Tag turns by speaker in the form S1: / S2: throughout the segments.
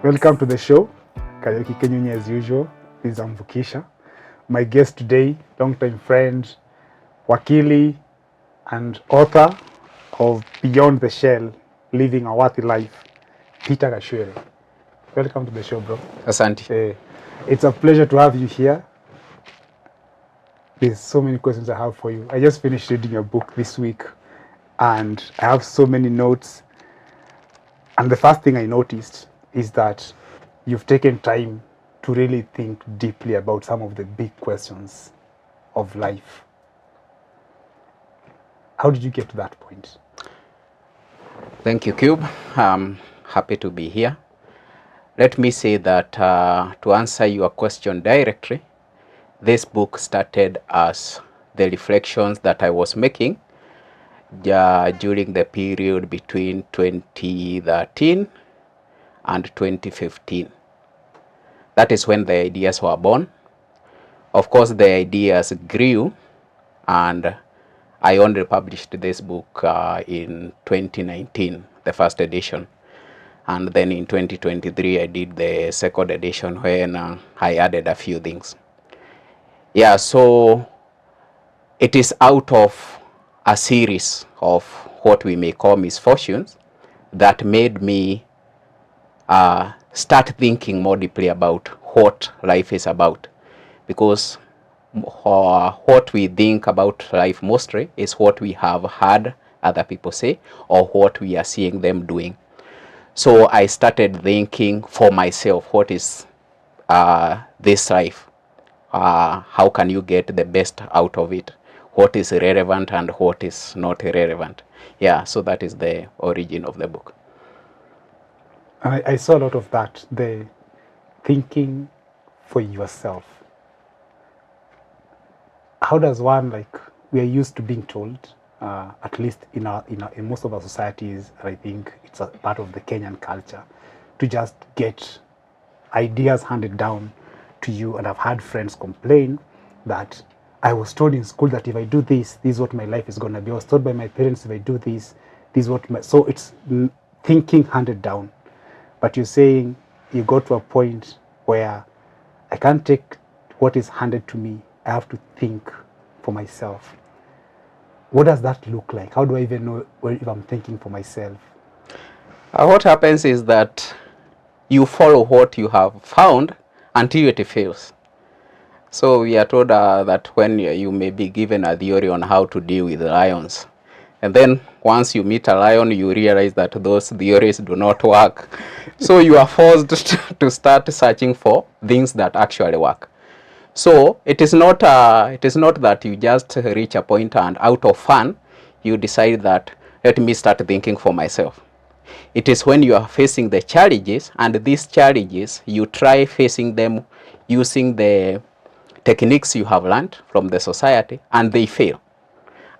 S1: Welcome to the show. Kariuki as usual. This is Amvukisha. My guest today, longtime friend, wakili, and author of Beyond the Shell, Living a Worthy Life, Peter Gachuiri. Welcome to the show, bro.
S2: Asante.
S1: It's a pleasure to have you here. There's so many questions I have for you. I just finished reading your book this week, and I have so many notes. And the first thing I noticed is that you've taken time to really think deeply about some of the big questions of life. How did you get to that point?
S2: Thank you, Cube. I'm happy to be here. Let me say that to answer your question directly, this book started as the reflections that I was making during the period between 2013 and 2015. That is when the ideas were born. Of course, the ideas grew, and I only published this book in 2019, the first edition. And then in 2023, I did the second edition when I added a few things. Yeah, so it is out of a series of what we may call misfortunes that made me start thinking more deeply about what life is about. Because what we think about life mostly is what we have heard other people say or what we are seeing them doing. So I started thinking for myself, what is this life? How can you get the best out of it? What is relevant and what is not relevant? Yeah, so that is the origin of the book.
S1: I saw a lot of that, the thinking for yourself. How does one, we are used to being told, at least in most of our societies, I think it's a part of the Kenyan culture, to just get ideas handed down to you. And I've had friends complain that I was told in school that if I do this, this is what my life is going to be. I was told by my parents if I do this, this is what so it's thinking handed down. But you're saying you got to a point where I can't take what is handed to me. I have to think for myself. What does that look like? How do I even know if I'm thinking for myself?
S2: What happens is that you follow what you have found until it fails. So we are told that when you may be given a theory on how to deal with lions, and then once you meet a lion, you realize that those theories do not work. So you are forced to start searching for things that actually work. So it is not that you just reach a point and out of fun, you decide that let me start thinking for myself. It is when you are facing the challenges, and these challenges, you try facing them using the techniques you have learned from the society, and they fail.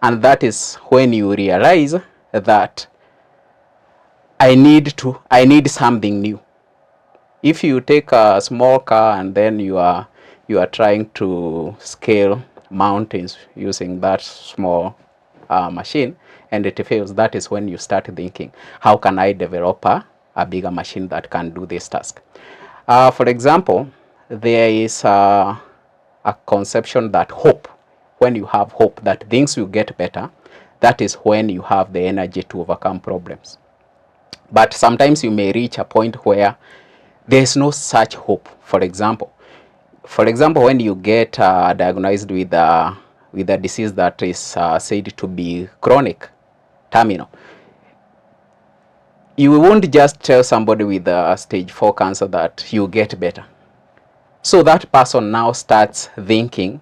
S2: And that is when you realize that I need something new. If you take a small car and then you are trying to scale mountains using that small machine and it fails, that is when you start thinking, how can I develop a bigger machine that can do this task? For example, there is a conception that hope, when you have hope that things will get better, that is when you have the energy to overcome problems. But sometimes you may reach a point where there is no such hope. For example, when you get diagnosed with a disease that is said to be chronic, terminal, you won't just tell somebody with stage 4 cancer that you get better. So that person now starts thinking,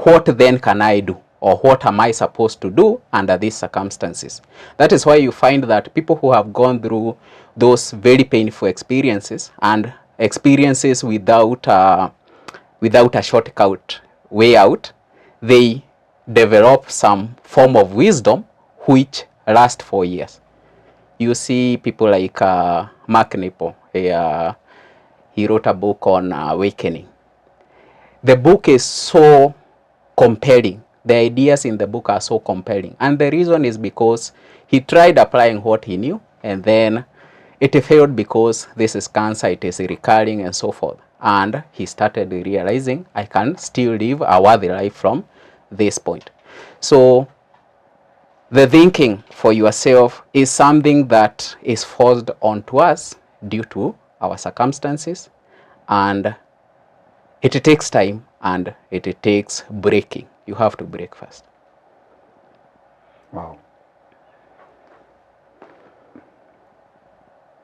S2: what then can I do? Or what am I supposed to do under these circumstances? That is why you find that people who have gone through those very painful experiences and experiences without a shortcut way out, they develop some form of wisdom which lasts for years. You see people like Mark Nepo, he wrote a book on awakening. The book is so compelling. The ideas in the book are so compelling. And the reason is because he tried applying what he knew, and then It failed because this is cancer, it is recurring and so forth. And he started realizing I can still live a worthy life from this point. So the thinking for yourself is something that is forced onto us due to our circumstances, and it takes time and it takes breaking. You have to break first.
S1: Wow.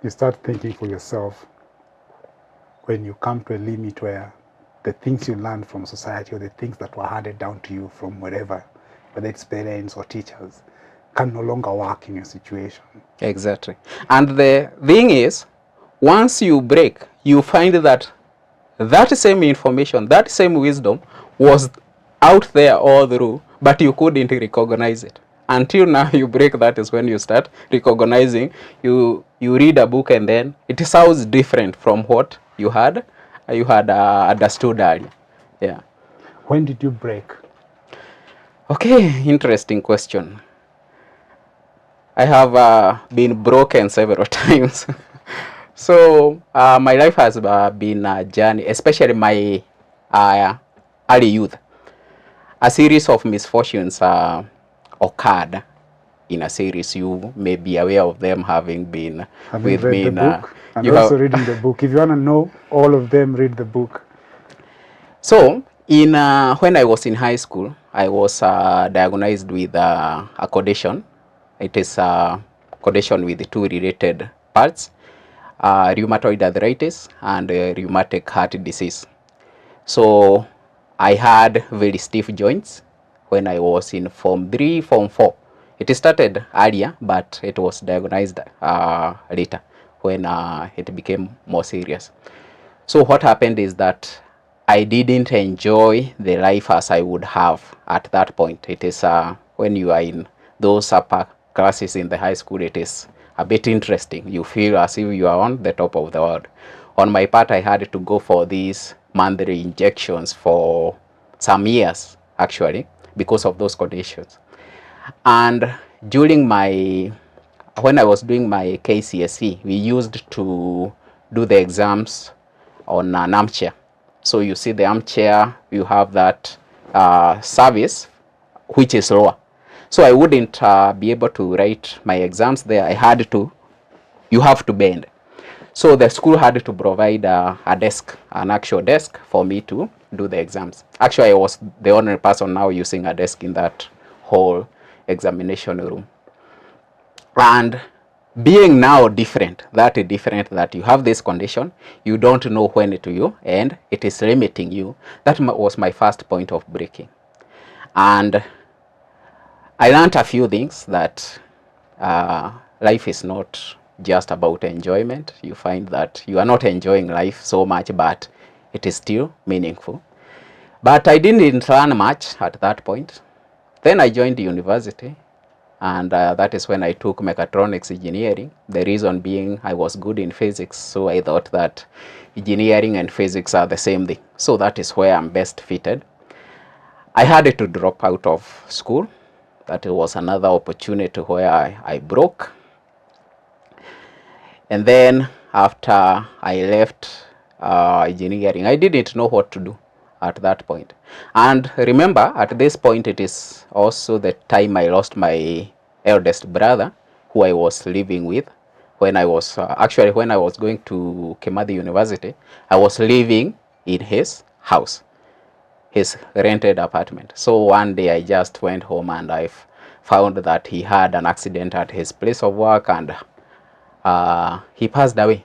S1: You start thinking for yourself when you come to a limit where the things you learned from society or the things that were handed down to you from wherever, whether it's parents or teachers, can no longer work in your situation.
S2: Exactly. And the thing is, once you break, you find that that same information, that same wisdom was out there all through, but you couldn't recognize it. Until now you break, that is when you start recognizing. You read a book and then it sounds different from what you had understood earlier. Yeah.
S1: When did you break?
S2: Okay, interesting question. I have been broken several times. So my life has been a journey, especially my early youth. A series of misfortunes occurred in a series. You may be aware of them, having been
S1: Having
S2: with
S1: read
S2: me
S1: the
S2: in
S1: book and
S2: you
S1: also
S2: have.
S1: reading the book. If you want to know all of them, read the book.
S2: So in when I was in high school, I was diagnosed with a condition. It is a condition with two related parts, rheumatoid arthritis and rheumatic heart disease. So I had very stiff joints when I was in Form 3, Form 4. It started earlier, but it was diagnosed later when it became more serious. So what happened is that I didn't enjoy the life as I would have at that point. It is when you are in those upper classes in the high school, it is a bit interesting. You feel as if you are on the top of the world. On my part, I had to go for these monthly injections for some years, actually, because of those conditions. And during when I was doing my KCSE, we used to do the exams on an armchair. So you see the armchair, you have that service, which is lower. So I wouldn't be able to write my exams there. You have to bend. So the school had to provide a desk, an actual desk for me to do the exams. Actually, I was the only person now using a desk in that whole examination room. And being now different that you have this condition, you don't know when to you, and it is limiting you. That was my first point of breaking. And I learned a few things that life is not just about enjoyment. You find that you are not enjoying life so much, but it is still meaningful. But I didn't learn much at that point. Then I joined the university, and that is when I took mechatronics engineering. The reason being I was good in physics, so I thought that engineering and physics are the same thing. So that is where I'm best fitted. I had to drop out of school. That was another opportunity where I broke. And then after I left engineering, I didn't know what to do at that point. And remember, at this point, it is also the time I lost my eldest brother, who I was living with. When I was when I was going to Kimathi University, I was living in his house, his rented apartment. So one day I just went home and I found that he had an accident at his place of work, and he passed away.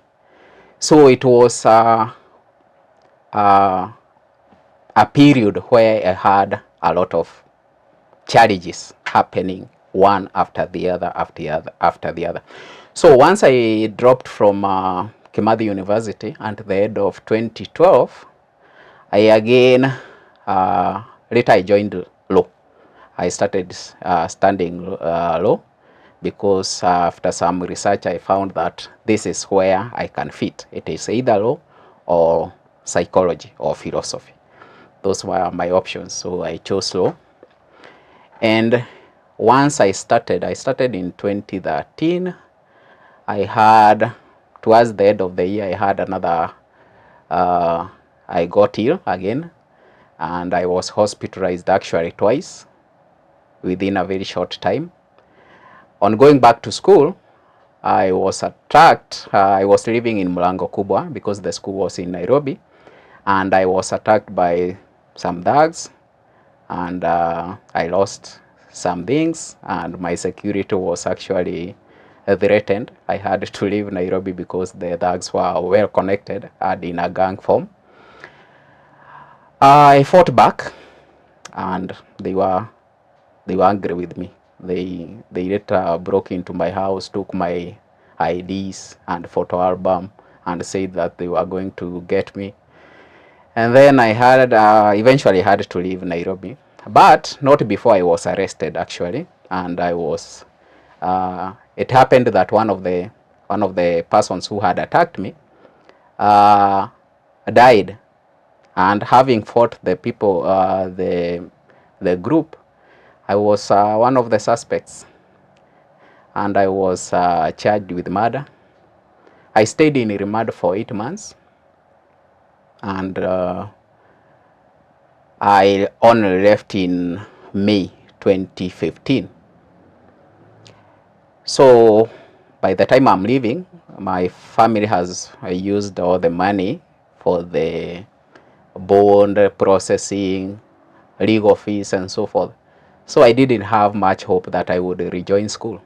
S2: So it was a period where I had a lot of challenges happening one after the other, after the other. So once I dropped from Kimathi University at the end of 2012, I again, later I joined law. I started studying law because after some research I found that this is where I can fit. It is either law or psychology or philosophy. Those were my options, so I chose law. And once I started in 2013. I had towards the end of the year, I had another, I got ill again, and I was hospitalized actually twice within a very short time. On going back to school, I was attacked. I was living in Mlango Kubwa because the school was in Nairobi, and I was attacked by some thugs, and I lost some things, and my security was actually threatened. I had to leave Nairobi because the thugs were well connected and in a gang form. I fought back, and they were angry with me. They later broke into my house, took my IDs and photo album, and said that they were going to get me. And then I had eventually had to leave Nairobi, but not before I was arrested actually. And I was it happened that one of the persons who had attacked me died, and having fought the people, the group, I was one of the suspects, and I was charged with murder. I stayed in remand for 8 months, and I only left in May 2015. So by the time I'm leaving, my family has used all the money for the bond processing, legal fees, and so forth. So I didn't have much hope that I would rejoin school.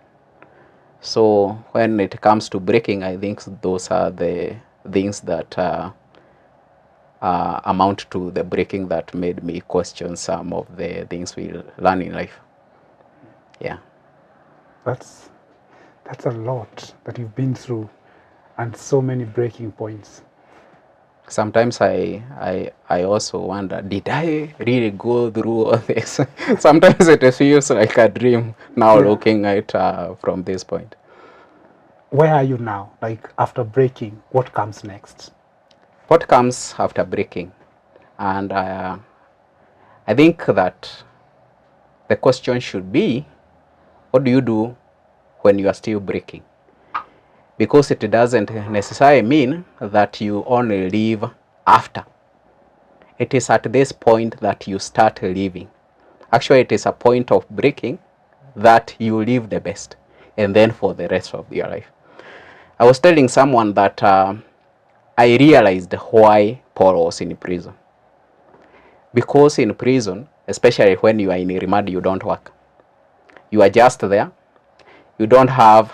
S2: So when it comes to breaking, I think those are the things that amount to the breaking that made me question some of the things we learn in life. Yeah.
S1: That's a lot that you've been through, and so many breaking points.
S2: Sometimes I also wonder, did I really go through all this? Sometimes it feels like a dream now, yeah, looking at from this point.
S1: Where are you now? Like after breaking, what comes next?
S2: What comes after breaking? And I think that the question should be, what do you do when you are still breaking? Because it doesn't necessarily mean that you only live after. It is at this point that you start living. Actually, it is a point of breaking that you live the best, and then for the rest of your life. I was telling someone that I realized why Paul was in prison. Because in prison, especially when you are in remand, you don't work. You are just there. You don't have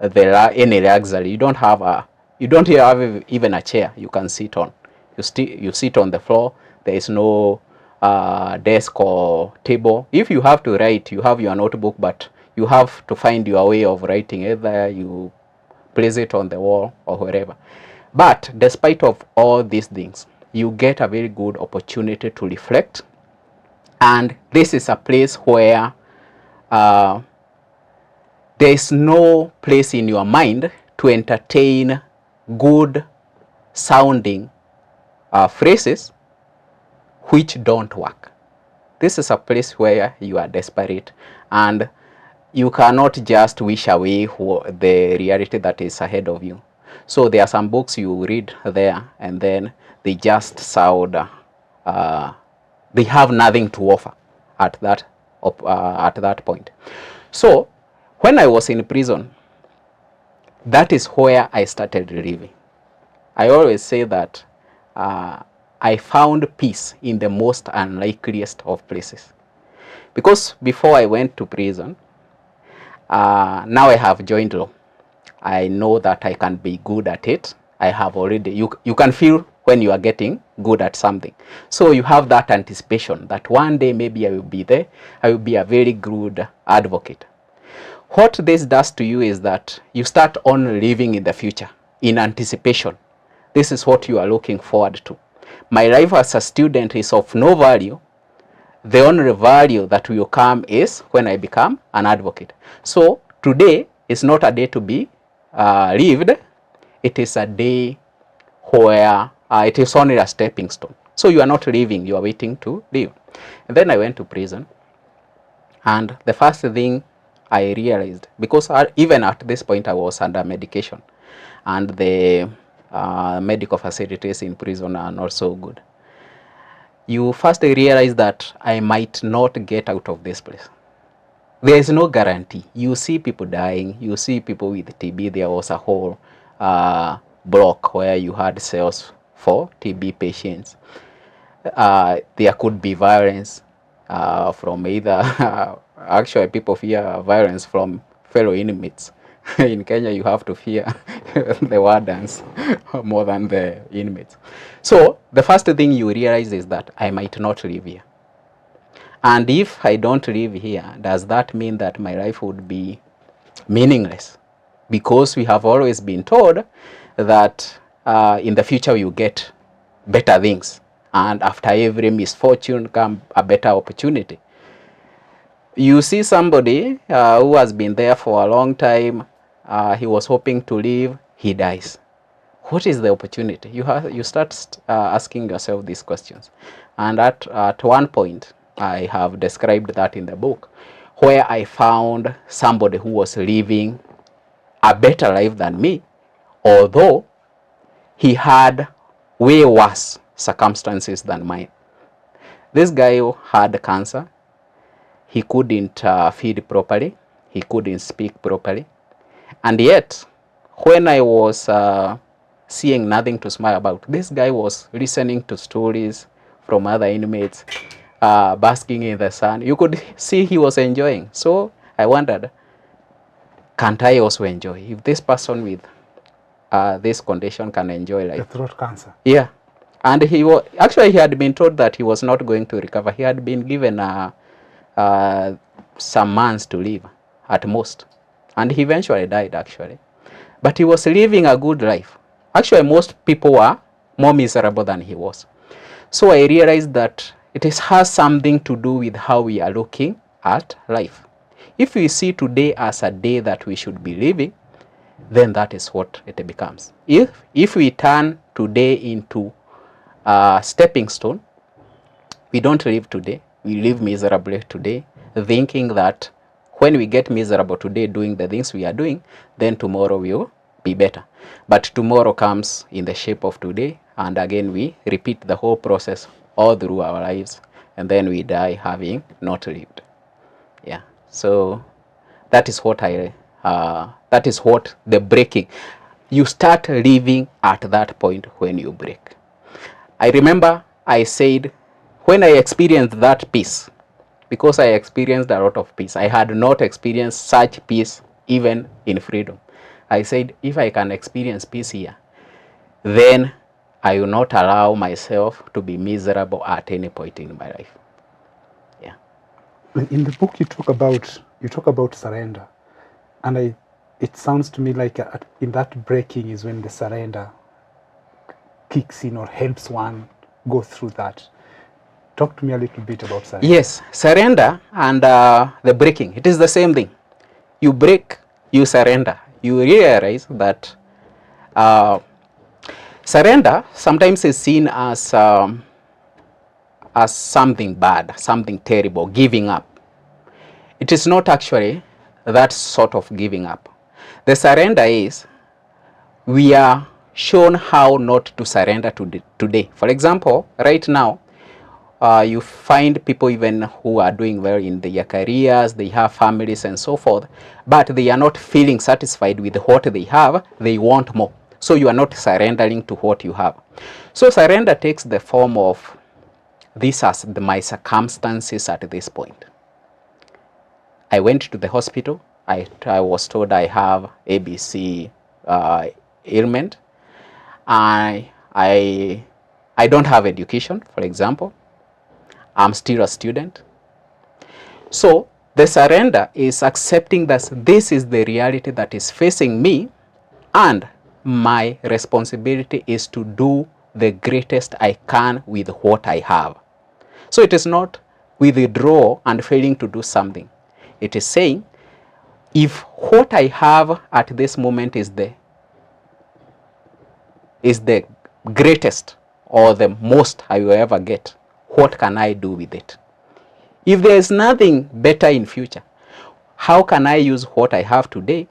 S2: any luxury. You don't have even a chair you can sit on. You sit on the floor. There is no desk or table. If you have to write, you have your notebook, but you have to find your way of writing. Either you place it on the wall or wherever. But despite of all these things, you get a very good opportunity to reflect. And this is a place where there is no place in your mind to entertain good sounding phrases which don't work. This is a place where you are desperate, and you cannot just wish away the reality that is ahead of you. So there are some books you read there, and then they just sound, they have nothing to offer at that point. So when I was in prison, that is where I started living. I always say that I found peace in the most unlikeliest of places. Because before I went to prison, now I have joined law. I know that I can be good at it. I have already, you can feel when you are getting good at something. So you have that anticipation that one day maybe I will be there. I will be a very good advocate. What this does to you is that you start on living in the future in anticipation. This is what you are looking forward to. My life as a student is of no value. The only value that will come is when I become an advocate. So today is not a day to be lived. It is a day where it is only a stepping stone. So you are not living, you are waiting to live. And then I went to prison. And the first thing I realized, because even at this point I was under medication, and the medical facilities in prison are not so good, you first realize that I might not get out of this place. There is no guarantee. You see people dying, you see people with TB. There was a whole block where you had cells for TB patients. There could be violence from either, actually people fear violence from fellow inmates. In Kenya, you have to fear the wardens more than the inmates. So the first thing you realize is that I might not live here. And if I don't live here, does that mean that my life would be meaningless? Because we have always been told that in the future you get better things, and after every misfortune comes a better opportunity. You see somebody who has been there for a long time, he was hoping to leave, he dies. What is the opportunity? You start asking yourself these questions. And at one point, I have described that in the book, where I found somebody who was living a better life than me, although he had way worse circumstances than mine. This guy had cancer. He couldn't feed properly. He couldn't speak properly. And yet, when I was seeing nothing to smile about, this guy was listening to stories from other inmates, basking in the sun. You could see he was enjoying. So I wondered, can't I also enjoy? If this person with this condition can enjoy life.
S1: The throat cancer.
S2: Yeah. And he actually, he had been told that he was not going to recover. He had been given some months to live at most. And he eventually died, actually. But he was living a good life. Actually, most people were more miserable than he was. So I realized that it has something to do with how we are looking at life. If we see today as a day that we should be living, then that is what it becomes. If we turn today into a stepping stone, we don't live today, we live miserably today, thinking that when we get miserable today doing the things we are doing, then tomorrow will be better. But tomorrow comes in the shape of today, and again we repeat the whole process all through our lives, and then we die having not lived. Yeah. So that is what that is what the breaking. You start living at that point when you break. I remember I said, when I experienced that peace, because I experienced a lot of peace, I had not experienced such peace even in freedom. I said, if I can experience peace here, then I will not allow myself to be miserable at any point in my life. Yeah.
S1: In the book, you talk about surrender, and it sounds to me like in that breaking is when the surrender kicks in or helps one go through that. Talk to me a little bit about surrender.
S2: Yes, surrender and the breaking, it is the same thing. You break, you surrender. You realize that surrender sometimes is seen as something bad, something terrible, giving up. It is not actually that sort of giving up. The surrender is, we are shown how not to surrender today. For example, right now, you find people even who are doing well in their careers, they have families and so forth, but they are not feeling satisfied with what they have, they want more. So you are not surrendering to what you have. So surrender takes the form of, these are my circumstances at this point. I went to the hospital, I was told I have ABC ailment. I don't have education, for example. I'm still a student. So the surrender is accepting that this is the reality that is facing me, and my responsibility is to do the greatest I can with what I have. So it is not withdraw and failing to do something. It is saying, if what I have at this moment is the greatest or the most I will ever get, what can I do with it? If there is nothing better in future, how can I use what I have today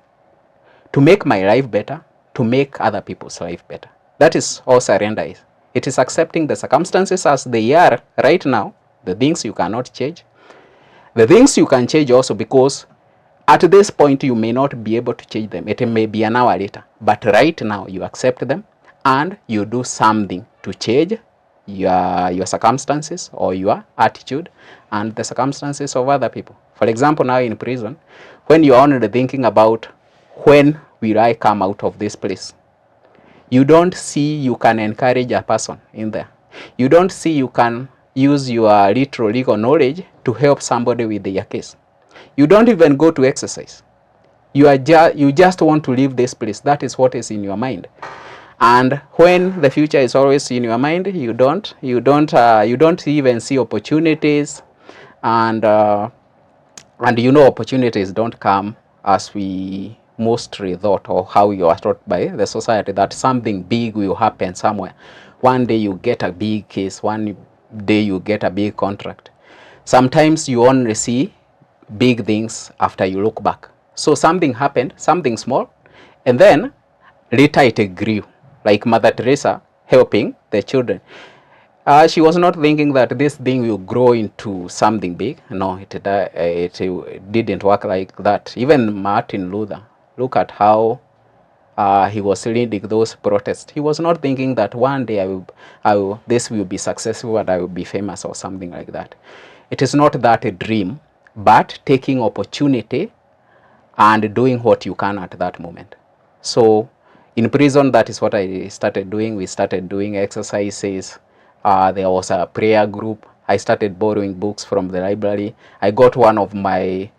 S2: to make my life better, to make other people's life better. That is all surrender is. It is accepting the circumstances as they are right now, the things you cannot change, the things you can change also, because at this point you may not be able to change them. It may be an hour later, but right now you accept them and you do something to change your circumstances or your attitude and the circumstances of other people. For example, now in prison, when you are only thinking about when will I come out of this place, you don't see you can encourage a person in there. You don't see you can use your literal legal knowledge to help somebody with their case. You don't even go to exercise. You just want to leave this place. That is what is in your mind. And when the future is always in your mind, you don't even see opportunities, and opportunities don't come as we mostly thought, or how you are taught by the society, that something big will happen somewhere. One day you get a big case, one day you get a big contract. Sometimes you only see big things after you look back. So something happened, something small, and then later it grew. Like Mother Teresa helping the children. She was not thinking that this thing will grow into something big. No, it didn't work like that. Even Martin Luther, look at how he was leading those protests. He was not thinking that one day this will be successful and I will be famous or something like that. It is not that a dream, but taking opportunity and doing what you can at that moment. So in prison, that is what I started doing. We started doing exercises. There was a prayer group. I started borrowing books from the library. I got one of my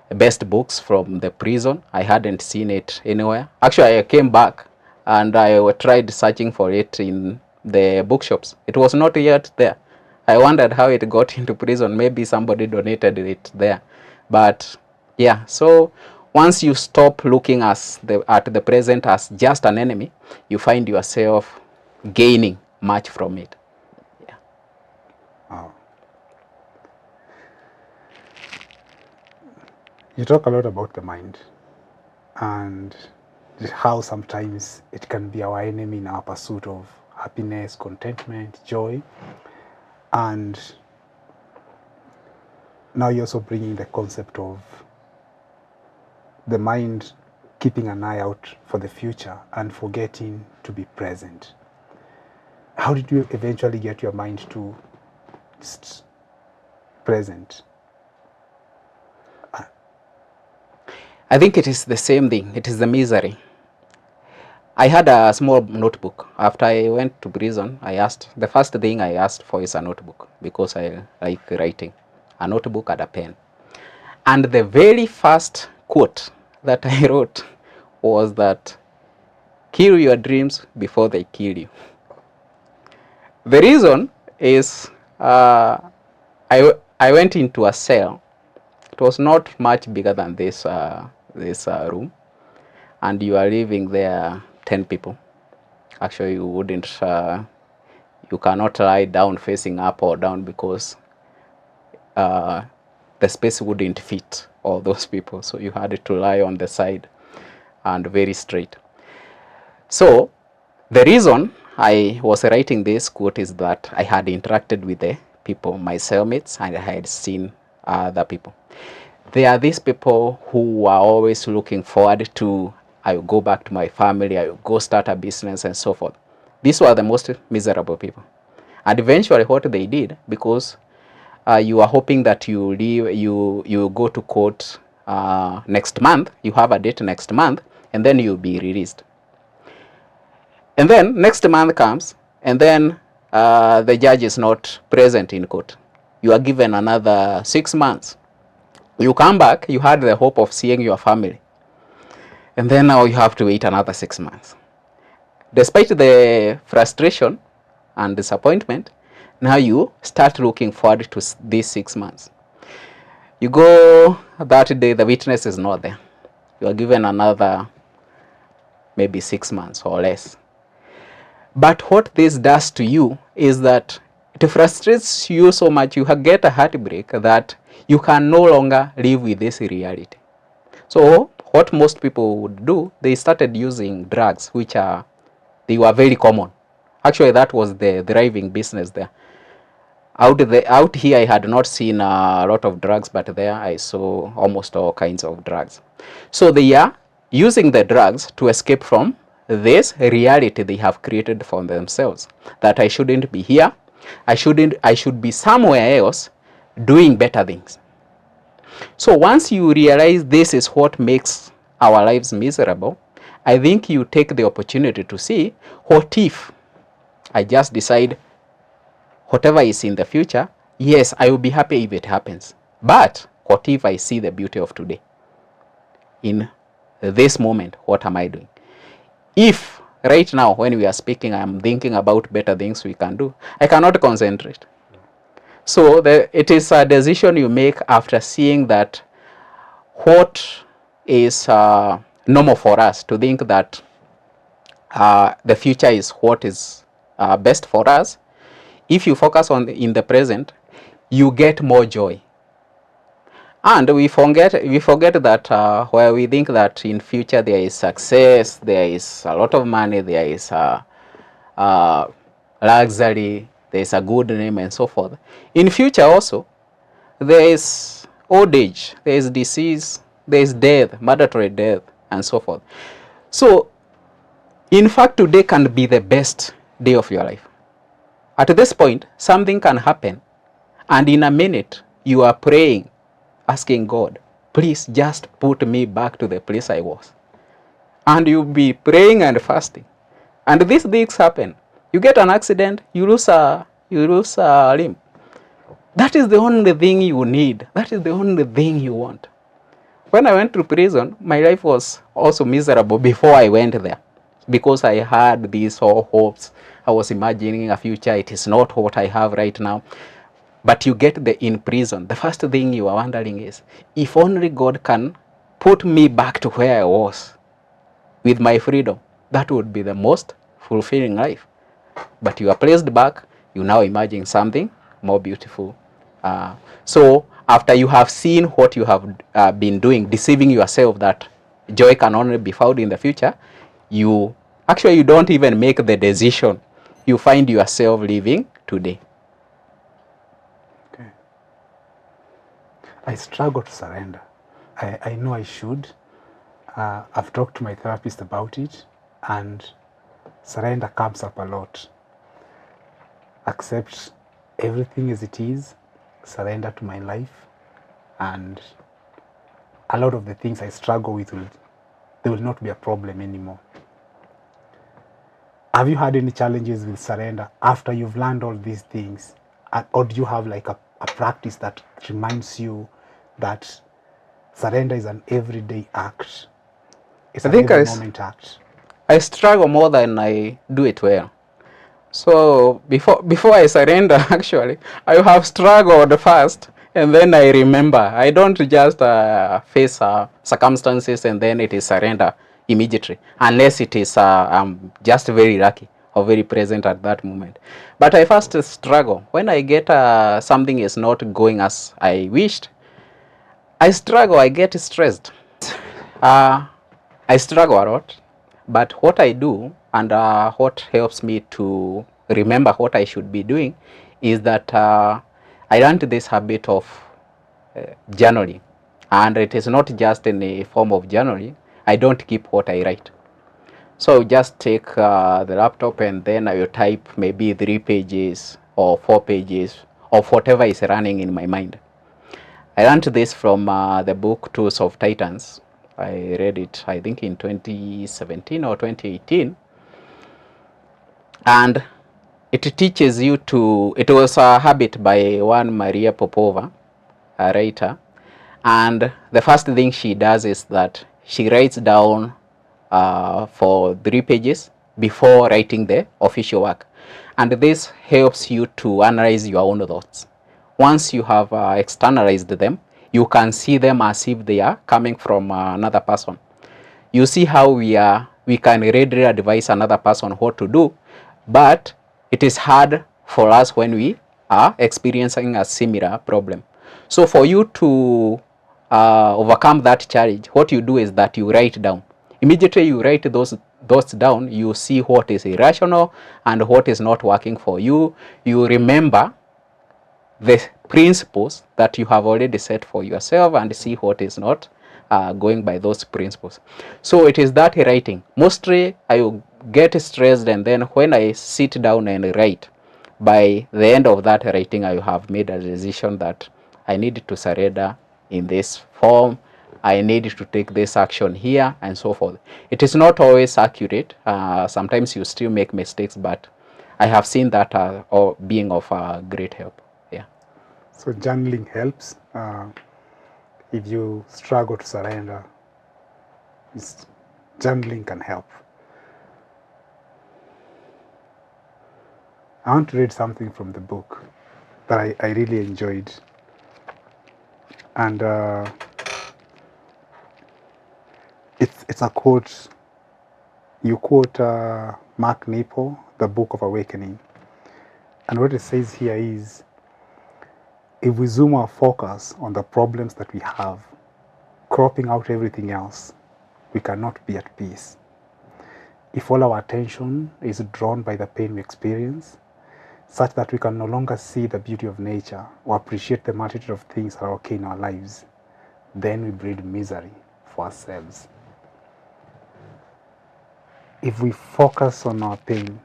S2: best books from the prison. I hadn't seen it anywhere. Actually, I came back and I tried searching for it in the bookshops. It was not yet there. I wondered how it got into prison. Maybe somebody donated it there. But yeah, so once you stop looking at the present as just an enemy, you find yourself gaining much from it. Yeah.
S1: Wow. You talk a lot about the mind and how sometimes it can be our enemy in our pursuit of happiness, contentment, joy. And now you're also bringing the concept of the mind keeping an eye out for the future and forgetting to be present. How did you eventually get your mind to just present?
S2: I think it is the same thing. It is the misery. I had a small notebook. After I went to prison, the first thing I asked for is a notebook, because I like writing. A notebook and a pen. And the very first quote that I wrote was that, kill your dreams before they kill you. The reason is I went into a cell. It was not much bigger than this room, and you are living there 10 people. Actually, you cannot lie down facing up or down, because the space wouldn't fit all those people. So you had to lie on the side and very straight. So the reason I was writing this quote is that I had interacted with the people, my cellmates, and I had seen other people. There are these people who are always looking forward to, I will go back to my family, I will go start a business and so forth. These were the most miserable people. And eventually what they did, because you are hoping that you go to court next month, you have a date next month, and then you'll be released. And then next month comes, and then the judge is not present in court. You are given another 6 months. You come back, you had the hope of seeing your family. And then now you have to wait another 6 months. Despite the frustration and disappointment, now you start looking forward to these 6 months. You go that day, the witness is not there. You are given another maybe 6 months or less. But what this does to you is that it frustrates you so much, you get a heartbreak that you can no longer live with this reality. So what most people would do, they started using drugs, which they were very common. Actually, that was the thriving business there. Out here, I had not seen a lot of drugs, but there I saw almost all kinds of drugs. So they are using the drugs to escape from this reality they have created for themselves, that I shouldn't be here, I should be somewhere else doing better things. So once you realize this is what makes our lives miserable, I think you take the opportunity to see, what if I just decide whatever is in the future, yes, I will be happy if it happens. But what if I see the beauty of today? In this moment, what am I doing? If right now when we are speaking, I'm thinking about better things we can do, I cannot concentrate. So it is a decision you make after seeing that what is normal for us to think that the future is what is best for us. If you focus on in the present, you get more joy. And we forget that where we think that in future there is success, there is a lot of money, there is luxury, there is a good name and so forth. In future also, there is old age, there is disease, there is death, mandatory death and so forth. So in fact, today can be the best day of your life. At this point, something can happen, and in a minute, you are praying, asking God, please just put me back to the place I was. And you'll be praying and fasting. And these things happen. You get an accident, you lose a limb. That is the only thing you need. That is the only thing you want. When I went to prison, my life was also miserable before I went there, because I had these all hopes. I was imagining a future. It is not what I have right now. But you get in prison, the first thing you are wondering is, if only God can put me back to where I was with my freedom, that would be the most fulfilling life. But you are placed back, you now imagine something more beautiful. So after you have seen what you have been doing, deceiving yourself that joy can only be found in the future, you don't even make the decision. You find yourself living today.
S1: Okay. I struggle to surrender. I know I should. I've talked to my therapist about it, and surrender comes up a lot. Accept everything as it is, surrender to my life, and a lot of the things I struggle with they will not be a problem anymore. Have you had any challenges with surrender after you've learned all these things? Or do you have like a practice that reminds you that surrender is an everyday act? It's an every moment act.
S2: I struggle more than I do it well. So before I surrender, actually, I have struggled first, and then I remember. I don't just face circumstances and then it is surrender immediately, unless it is I'm just very lucky or very present at that moment. But I first struggle when I get something is not going as I wished. I struggle. I get stressed. I struggle a lot. But what I do and what helps me to remember what I should be doing is that I learned this habit of journaling. And it is not just in a form of journaling. I don't keep what I write. So I just take the laptop and then I will type maybe 3 pages or 4 pages of whatever is running in my mind. I learned this from the book Tools of Titans. I read it, I think, in 2017 or 2018. And it teaches you to, it was a habit by one Maria Popova, a writer. And the first thing she does is that she writes down for 3 pages before writing the official work. And this helps you to analyze your own thoughts. Once you have externalized them, you can see them as if they are coming from another person. You see how we can readily advise another person what to do, but it is hard for us when we are experiencing a similar problem. So for you to overcome that challenge, what you do is that you write down. Immediately you write those down, you see what is irrational and what is not working for you. You remember the principles that you have already set for yourself and see what is not going by those principles. So it is that writing. Mostly I will get stressed, and then when I sit down and write, by the end of that writing, I have made a decision that I need to surrender in this form, I need to take this action here, and so forth. It is not always accurate. Sometimes you still make mistakes, but I have seen that being of great help. Yeah.
S1: So journaling helps. If you struggle to surrender, journaling can help. I want to read something from the book that I really enjoyed. And it's a quote. You quote Mark Nepo, The Book of Awakening. And what it says here is, if we zoom our focus on the problems that we have, cropping out everything else, we cannot be at peace. If all our attention is drawn by the pain we experience, such that we can no longer see the beauty of nature or appreciate the multitude of things that are okay in our lives, then we breed misery for ourselves. If we focus on our pain,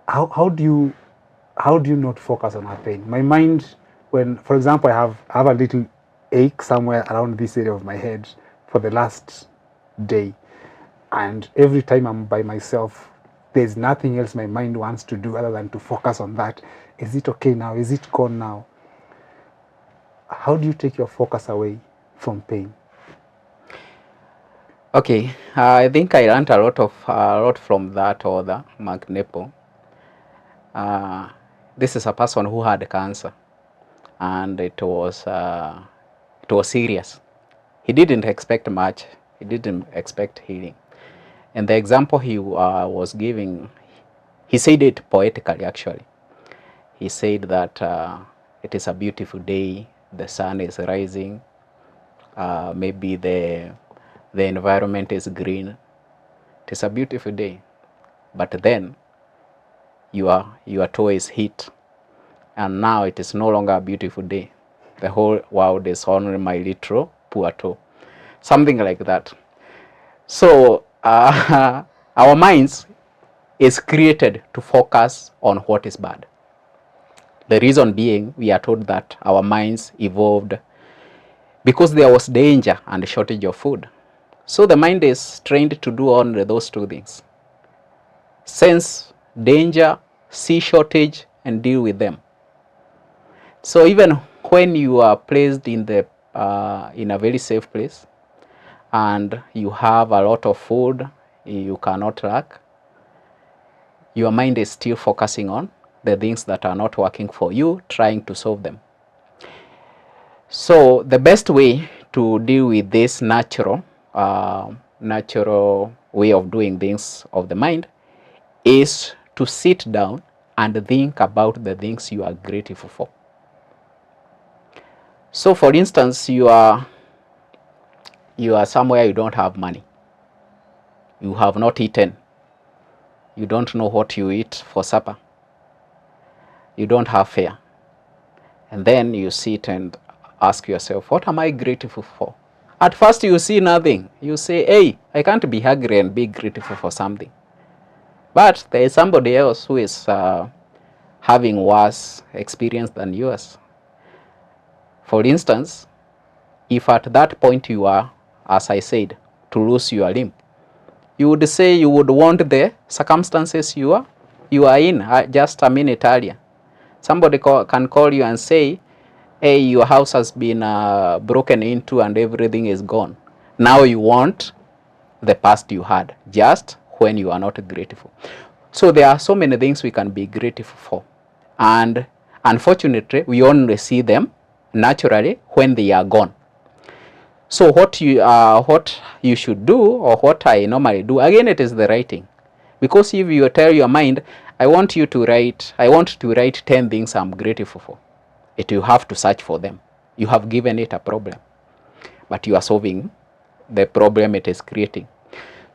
S1: how do you not focus on our pain? My mind, when, for example, I have a little ache somewhere around this area of my head for the last day, and every time I'm by myself, there's nothing else my mind wants to do other than to focus on that. Is it okay now? Is it gone now? How do you take your focus away from pain?
S2: Okay, I think I learned a lot from that author, Mark Nepo. This is a person who had cancer, and it was serious. He didn't expect much. He didn't expect healing. And the example he was giving, he said it poetically actually. He said that it is a beautiful day, the sun is rising, maybe the environment is green. It is a beautiful day. But then your toe is hit, and now it is no longer a beautiful day. The whole world is on my little poor toe. Something like that. So our minds is created to focus on what is bad. The reason being, we are told that our minds evolved because there was danger and shortage of food. So the mind is trained to do only those two things: sense danger, see shortage, and deal with them. So even when you are placed in a very safe place, and you have a lot of food, you cannot lack, your mind is still focusing on the things that are not working for you, trying to solve them. So the best way to deal with this natural way of doing things of the mind is to sit down and think about the things you are grateful for. So for instance, you are somewhere, you don't have money, you have not eaten, you don't know what you eat for supper, you don't have fare, and then you sit and ask yourself, what am I grateful for? At first you see nothing. You say, hey, I can't be hungry and be grateful for something. But there is somebody else who is having worse experience than yours. For instance, if at that point you are, as I said, to lose your limb, you would say you would want the circumstances you are in just a minute earlier. Somebody can call you and say, hey, your house has been broken into and everything is gone. Now you want the past you had, just when you are not grateful. So there are so many things we can be grateful for. And unfortunately, we only see them naturally when they are gone. So what you should do, or what I normally do, again, it is the writing. Because if you tell your mind, I want to write 10 things I'm grateful for, you have to search for them. You have given it a problem. but you are solving the problem it is creating.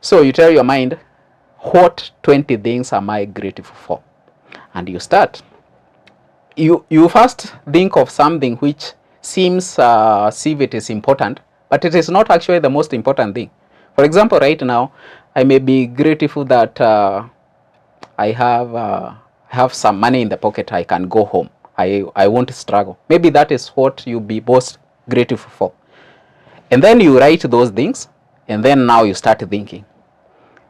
S2: So you tell your mind, what 20 things am I grateful for? And you start. You first think of something which seems see it is important, but it is not actually the most important thing. For example, right now, I may be grateful that I have some money in the pocket. I can go home. I won't struggle. Maybe that is what you be most grateful for. And then you write those things, and then now you start thinking.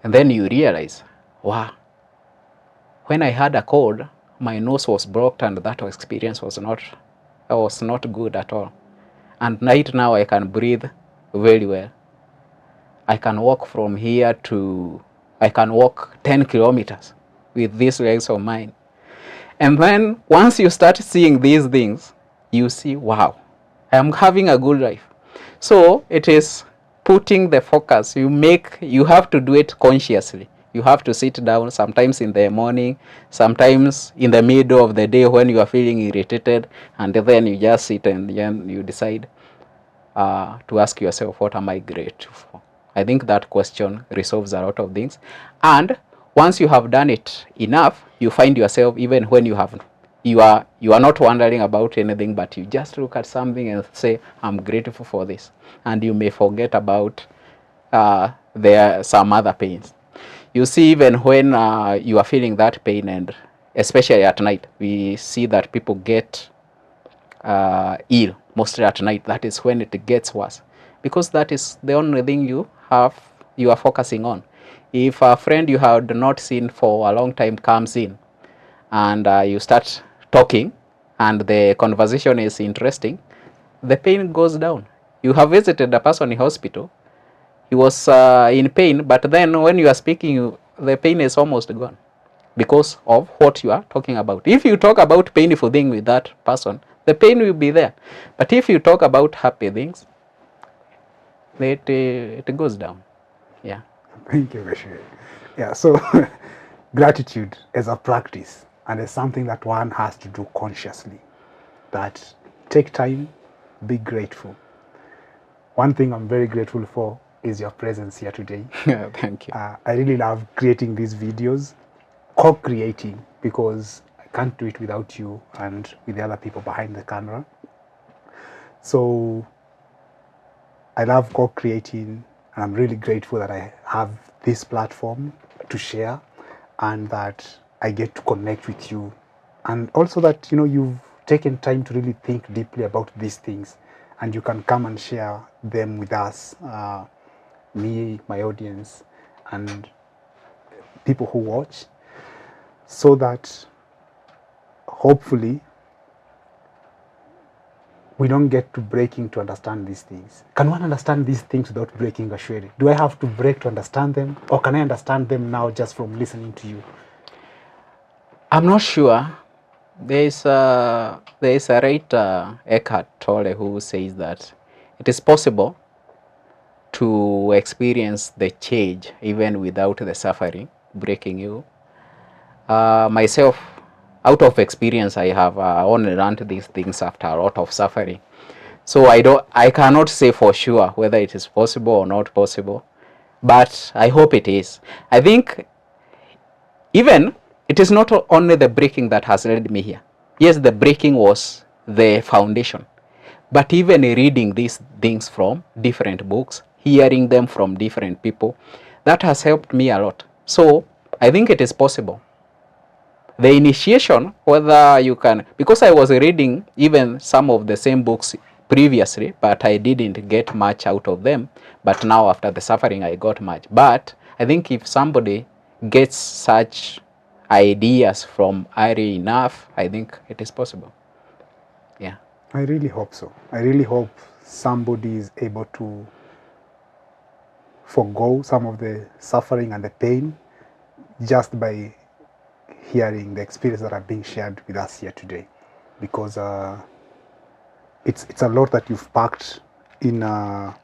S2: And then you realize, wow, when I had a cold, my nose was blocked, and that experience was not good at all. And right now I can breathe very well. I can walk from here to, I can walk 10 kilometers with these legs of mine. And then once you start seeing these things, you see, wow, I am having a good life. So it is putting the focus. You have to do it consciously. You have to sit down, sometimes in the morning, sometimes in the middle of the day when you are feeling irritated, and then you just sit and then you decide to ask yourself, what am I grateful for? I think that question resolves a lot of things. And once you have done it enough, you find yourself, even when you are not wondering about anything, but you just look at something and say, I'm grateful for this. And you may forget about there are some other pains. You see, even when you are feeling that pain, and especially at night, we see that people get ill mostly at night. That is when it gets worse, because that is the only thing you are focusing on. If a friend you had not seen for a long time comes in, and you start talking, and the conversation is interesting, the pain goes down. You have visited a person in hospital, he was in pain, but then when you are speaking, the pain is almost gone, because of what you are talking about. If you talk about painful thing with that person, the pain will be there. But if you talk about happy things, it goes down. Yeah.
S1: Thank you, Gachuiri. Yeah, so gratitude is a practice, and it's something that one has to do consciously. That take time, be grateful. One thing I'm very grateful for is your presence here today.
S2: Thank you.
S1: I really love creating these videos, co-creating, because I can't do it without you and with the other people behind the camera. So I love co-creating, and I'm really grateful that I have this platform to share, and that I get to connect with you, and also that you've taken time to really think deeply about these things, and you can come and share them with us, me, my audience, and people who watch, so that hopefully we don't get to breaking to understand these things. Can one understand these things without breaking, Gachuiri? Do I have to break to understand them, or can I understand them now just from listening to you?
S2: I'm not sure. There is a writer, Eckhart Tolle, who says that it is possible to experience the change even without the suffering breaking you. Myself, out of experience, I have only learned these things after a lot of suffering. So I cannot say for sure whether it is possible or not possible, but I hope it is. I think even it is not only the breaking that has led me here. Yes, the breaking was the foundation, but even reading these things from different books, hearing them from different people, that has helped me a lot. So I think it is possible. The initiation, whether you can, because I was reading even some of the same books previously, but I didn't get much out of them. But now after the suffering, I got much. But I think if somebody gets such ideas from early enough, I think it is possible. Yeah.
S1: I really hope so. I really hope somebody is able to forgo some of the suffering and the pain just by hearing the experience that are being shared with us here today, because it's a lot that you've packed in a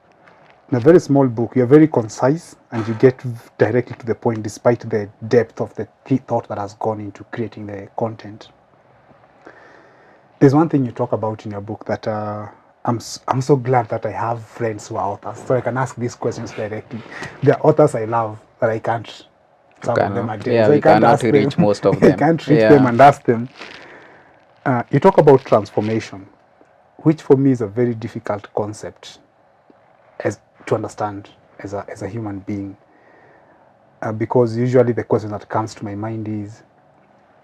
S1: very small book. You're very concise, and you get directly to the point despite the depth of the thought that has gone into creating the content. There's one thing you talk about in your book that I'm so glad that I have friends who are authors, so I can ask these questions directly. There are authors I love that I can't. Some of them are dead,
S2: Yeah,
S1: so I
S2: we
S1: can't
S2: cannot
S1: ask them.
S2: reach most of
S1: I
S2: them.
S1: can't reach them
S2: Yeah.
S1: and ask them. You talk about transformation, which for me is a very difficult concept as to understand as a human being, because usually the question that comes to my mind is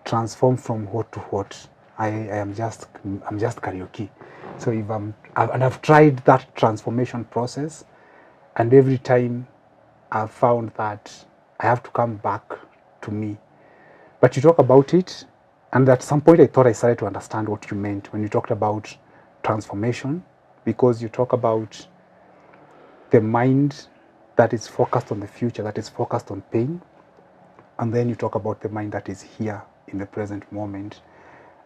S1: transform from what to what. I'm just Kariuki. So if and I've tried that transformation process, and every time I've found that I have to come back to me. But you talk about it, and at some point I thought I started to understand what you meant when you talked about transformation, because you talk about the mind that is focused on the future, that is focused on pain, and then you talk about the mind that is here in the present moment,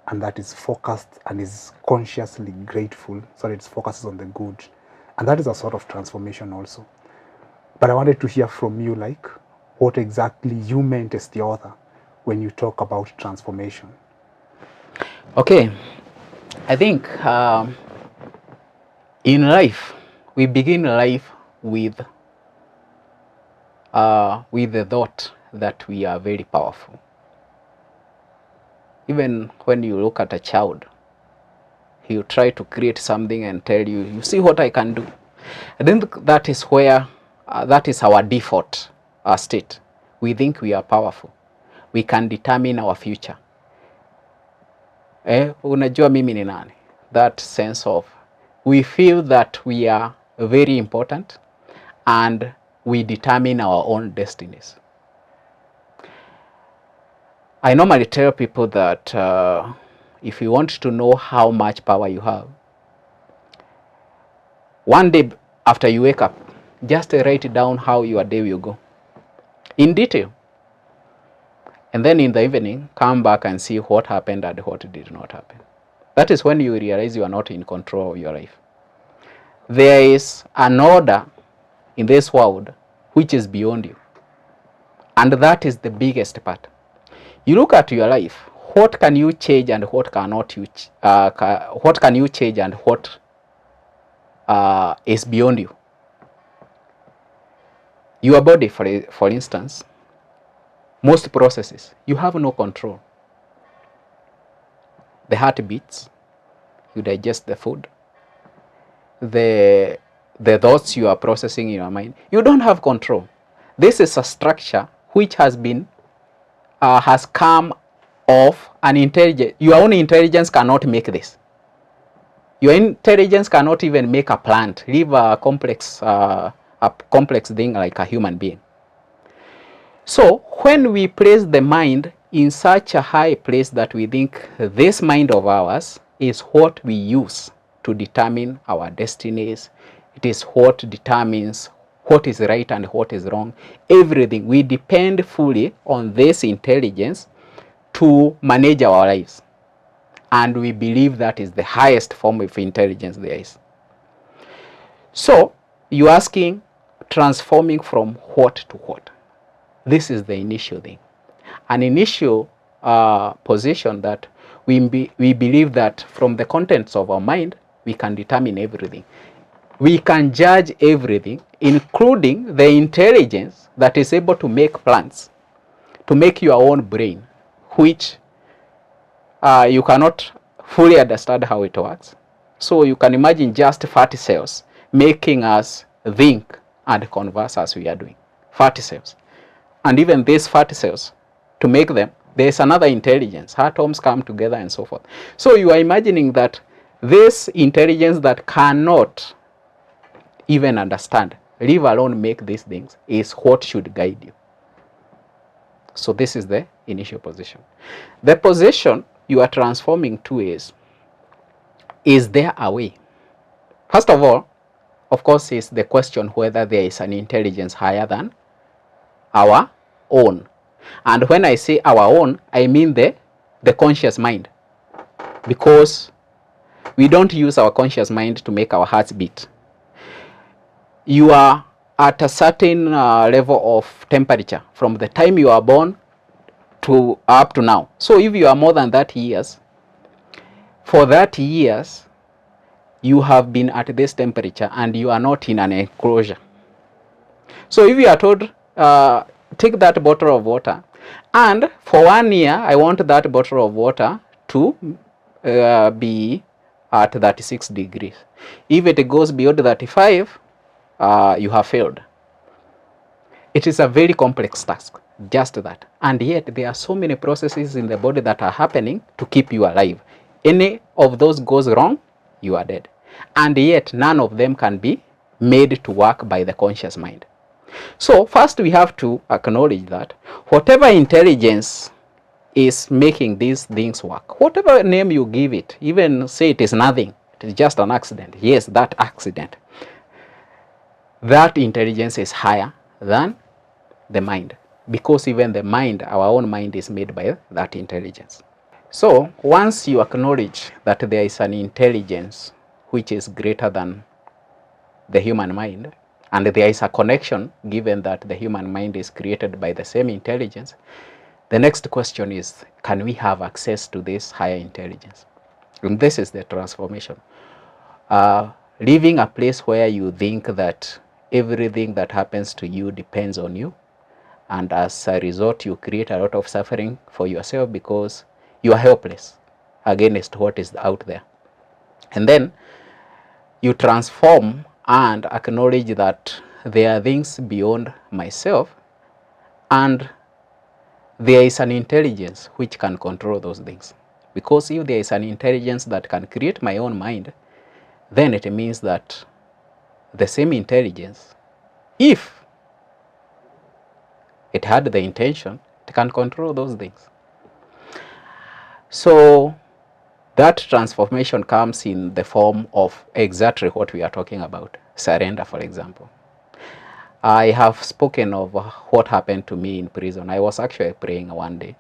S1: and that is focused and is consciously grateful, so it focuses on the good. And that is a sort of transformation also. But I wanted to hear from you, like, what exactly you meant as the author when you talk about transformation.
S2: Okay, I think in life, we begin life with the thought that we are very powerful. Even when you look at a child, he'll try to create something and tell you, you see what I can do. I think that is where, that is our default state. We think we are powerful. We can determine our future. Unajua mimi ni nani? That sense of, we feel that we are very important and we determine our own destinies. I normally tell people that if you want to know how much power you have, one day after you wake up, just write down how your day will go in detail. And then in the evening, come back and see what happened and what did not happen. That is when you realize you are not in control of your life. There is an order in this world which is beyond you. And that is the biggest part. You look at your life, what can you change and what cannot you what can you change and what is beyond you. Your body, for instance, most processes, you have no control. The heart beats, you digest the food, the thoughts you are processing in your mind, you don't have control. This is a structure which has been has come of an intelligence. Your own intelligence cannot make this. Your intelligence cannot even make a plant, leave a complex thing like a human being. So when we place the mind in such a high place that we think this mind of ours is what we use to determine our destinies, it is what determines what is right and what is wrong, everything, we depend fully on this intelligence to manage our lives. And we believe that is the highest form of intelligence there is. So you're asking, transforming from what to what? This is the initial thing. An initial position that we believe that from the contents of our mind, we can determine everything. We can judge everything, including the intelligence that is able to make plans, to make your own brain, which you cannot fully understand how it works. So you can imagine just fatty cells making us think and converse as we are doing. Fatty cells. And even these fatty cells, to make them, there's another intelligence. Atoms come together and so forth. So you are imagining that this intelligence that cannot even understand, leave alone make these things, is what should guide you. So this is the initial position. The position you are transforming to is there a way? First of all, of course, is the question whether there is an intelligence higher than our own. And when I say our own, I mean the conscious mind. Because we don't use our conscious mind to make our hearts beat. You are at a certain level of temperature from the time you are born to up to now. So if you are more than 30 years, for 30 years, you have been at this temperature and you are not in an enclosure. So if you are told, take that bottle of water, and for 1 year, I want that bottle of water to be at 36 degrees. If it goes beyond 35, you have failed. It is a very complex task, just that. And yet, there are so many processes in the body that are happening to keep you alive. Any of those goes wrong, you are dead. And yet, none of them can be made to work by the conscious mind. So first we have to acknowledge that whatever intelligence is making these things work, whatever name you give it, even say it is nothing, it is just an accident. Yes, that accident, that intelligence is higher than the mind, because even the mind, our own mind, is made by that intelligence. So once you acknowledge that there is an intelligence which is greater than the human mind, and there is a connection given that the human mind is created by the same intelligence, the next question is, can we have access to this higher intelligence? And this is the transformation. Leaving a place where you think that everything that happens to you depends on you, and as a result you create a lot of suffering for yourself because you are helpless against what is out there. And then you transform and acknowledge that there are things beyond myself, and there is an intelligence which can control those things. Because if there is an intelligence that can create my own mind, then it means that the same intelligence, if it had the intention, it can control those things. So that transformation comes in the form of exactly what we are talking about. Surrender, for example. I have spoken of what happened to me in prison. I was actually praying one day,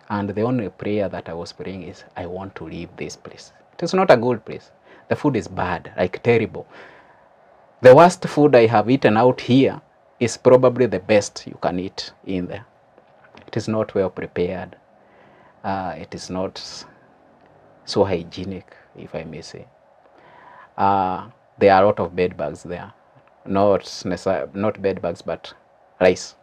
S2: and the only prayer that I was praying is, I want to leave this place. It is not a good place. The food is bad, like terrible. The worst food I have eaten out here is probably the best you can eat in there. It is not well prepared. It is not so hygienic, if I may say. There are a lot of bed bugs there. Not bed bugs, but lice.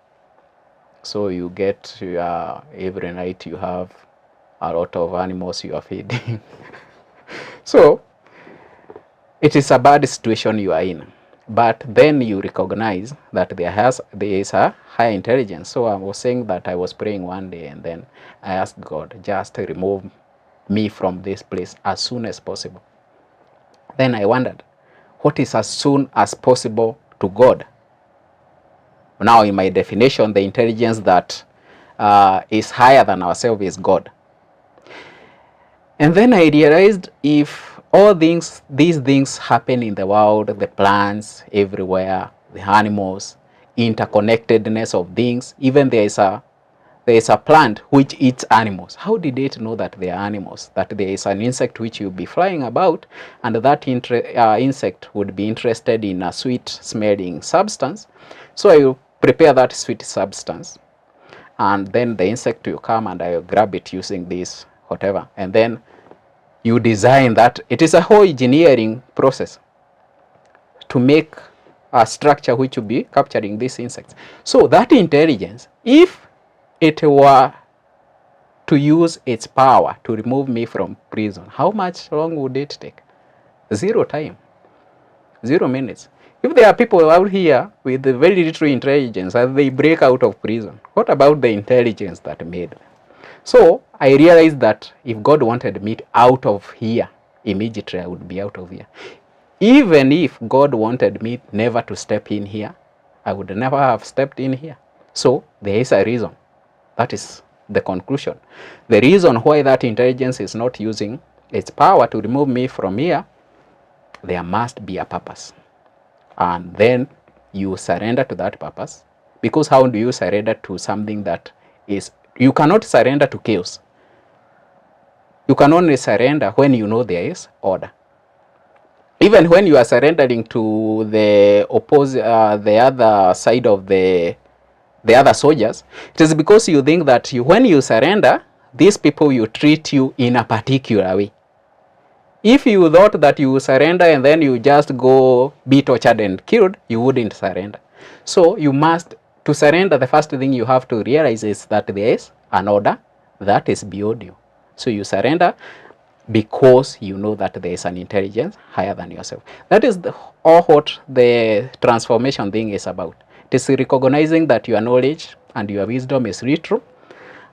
S2: So you get every night you have a lot of animals you are feeding. So it is a bad situation you are in. But then you recognize that there is a higher intelligence. So I was saying that I was praying one day, and then I asked God, just remove me from this place as soon as possible. Then I wondered, what is as soon as possible to God? Now, in my definition, the intelligence that is higher than ourselves is God. And then I realized, if all these things happen in the world, the plants everywhere, the animals, interconnectedness of things, even there is a plant which eats animals. How did it know that they are animals? That there is an insect which will be flying about, and that insect would be interested in a sweet smelling substance. So I will prepare that sweet substance, and then the insect will come and I will grab it using this whatever, and then you design that. It is a whole engineering process to make a structure which will be capturing these insects. So that intelligence, if it were to use its power to remove me from prison, how much long would it take? 0 time, 0 minutes. If there are people out here with very little intelligence and they break out of prison, what about the intelligence that made them? So I realized that if God wanted me out of here, immediately I would be out of here. Even if God wanted me never to step in here, I would never have stepped in here. So there is a reason. That is the conclusion. The reason why that intelligence is not using its power to remove me from here, there must be a purpose. And then you surrender to that purpose. Because how do you surrender to something that is... You cannot surrender to chaos. You can only surrender when you know there is order. Even when you are surrendering to the the other side of the other soldiers, it is because you think that when you surrender, these people will treat you in a particular way. If you thought that you surrender and then you just go be tortured and killed, you wouldn't surrender. So you must, to surrender, the first thing you have to realize is that there is an order that is beyond you. So you surrender because you know that there is an intelligence higher than yourself. That is all what the transformation thing is about. It is recognizing that your knowledge and your wisdom is really true,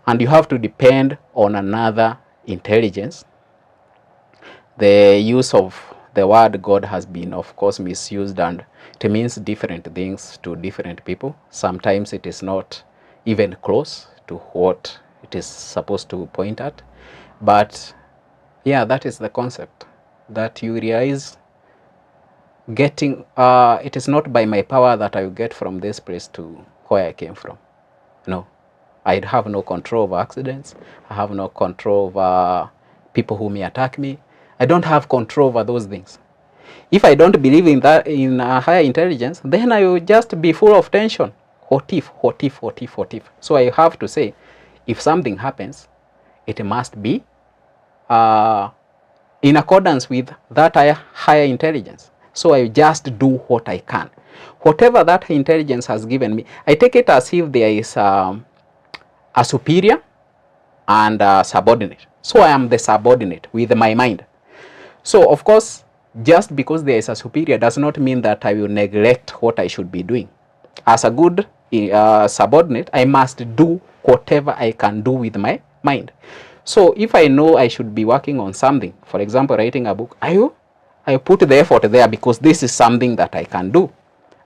S2: and you have to depend on another intelligence. The use of the word God has been, of course, misused, and it means different things to different people. Sometimes it is not even close to what it is supposed to point at. But yeah, that is the concept, that you realize getting, it is not by my power that I will get from this place to where I came from. No, I have no control over accidents. I have no control over people who may attack me. I don't have control over those things. If I don't believe in that, in a higher intelligence, then I will just be full of tension. What if, what if, what if, what if? So I have to say, if something happens, it must be in accordance with that higher intelligence. So I just do what I can. Whatever that intelligence has given me, I take it as if there is a superior and a subordinate. So I am the subordinate with my mind. So of course, just because there is a superior does not mean that I will neglect what I should be doing. As a good subordinate, I must do whatever I can do with my mind. So if I know I should be working on something, for example, writing a book, I put the effort there because this is something that I can do.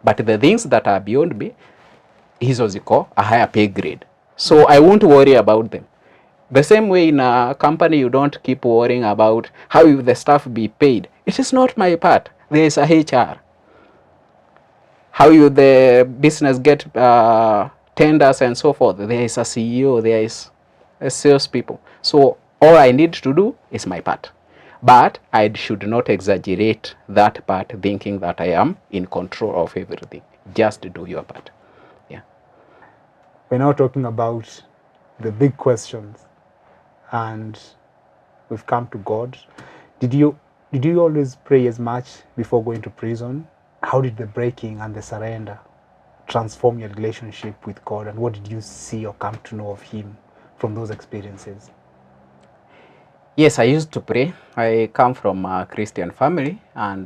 S2: But the things that are beyond me is what you call a higher pay grade. So I won't worry about them. The same way in a company, you don't keep worrying about how will the staff be paid. It is not my part. There is a HR. How will the business get tenders and so forth. There is a CEO, there is a salespeople. So all I need to do is my part. But I should not exaggerate that part, thinking that I am in control of everything. Just do your part. Yeah.
S1: We're now talking about the big questions, and we've come to God. Did you always pray as much before going to prison? How did the breaking and the surrender transform your relationship with God, and what did you see or come to know of Him from those experiences?
S2: Yes, I used to pray. I come from a Christian family, and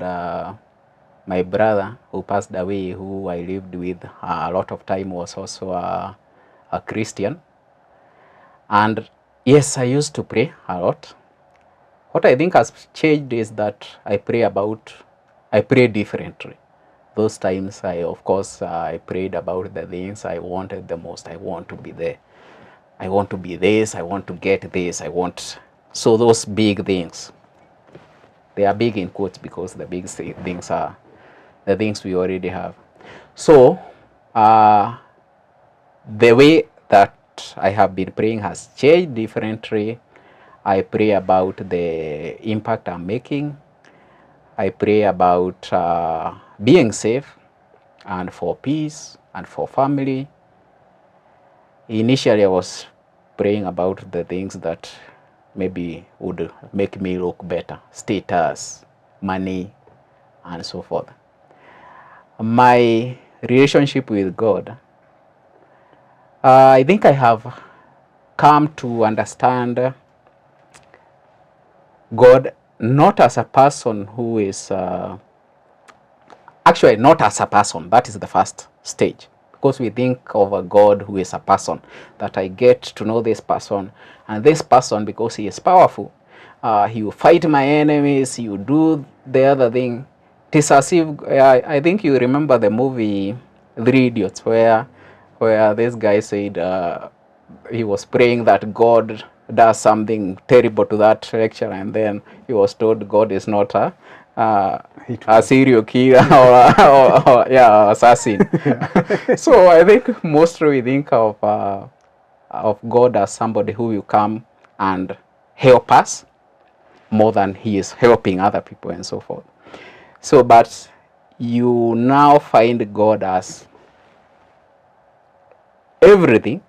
S2: my brother who passed away, who I lived with a lot of time, was also a Christian. And yes, I used to pray a lot. What I think has changed is that I pray differently. Those times, of course, I prayed about the things I wanted the most. I want to be there. I want to be this. I want to get this. So those big things, they are big in quotes because the big things are the things we already have. So the way that I have been praying has changed differently. I pray about the impact I'm making. I pray about being safe and for peace and for family. Initially, I was praying about the things that maybe would make me look better, status, money, and so forth. My relationship with God, I think I have come to understand God not as a person who is, actually not as a person. That is the first stage. Because we think of a God who is a person, that I get to know this person, and this person, because he is powerful, he will fight my enemies, he will do the other thing. It is as if, I think you remember the movie Three Idiots, where this guy said he was praying that God does something terrible to that lecturer, and then he was told God is not a serial killer or assassin. So I think mostly we think of God as somebody who will come and help us more than he is helping other people and so forth. So, but you now find God as everything,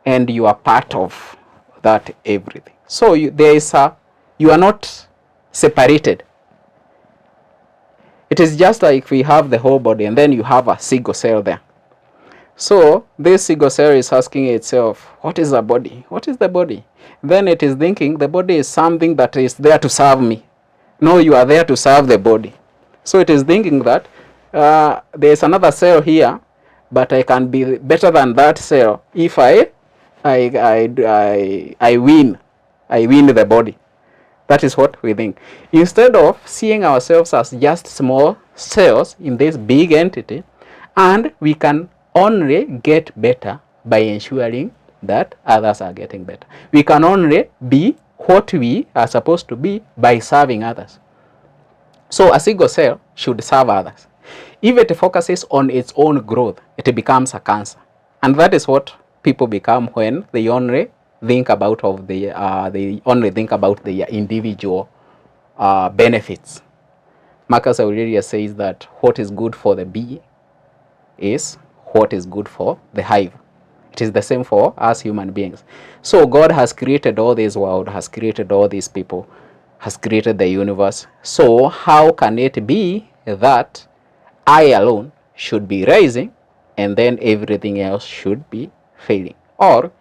S2: and you are part of that everything. So you are not separated. It is just like we have the whole body and then you have a single cell there. So this single cell is asking itself, what is the body? What is the body? Then it is thinking the body is something that is there to serve me. No, you are there to serve the body. So it is thinking that there is another cell here, but I can be better than that cell if I win the body. That is what we think. Instead of seeing ourselves as just small cells in this big entity, and we can only get better by ensuring that others are getting better. We can only be what we are supposed to be by serving others. So a single cell should serve others. If it focuses on its own growth, it becomes a cancer. And that is what people become when they only think about the individual benefits. Marcus Aurelius says that what is good for the bee is what is good for the hive. It is the same for us human beings. So God has created all this world, has created all these people, has created the universe. So how can it be that I alone should be rising and then everything else should be failing? Or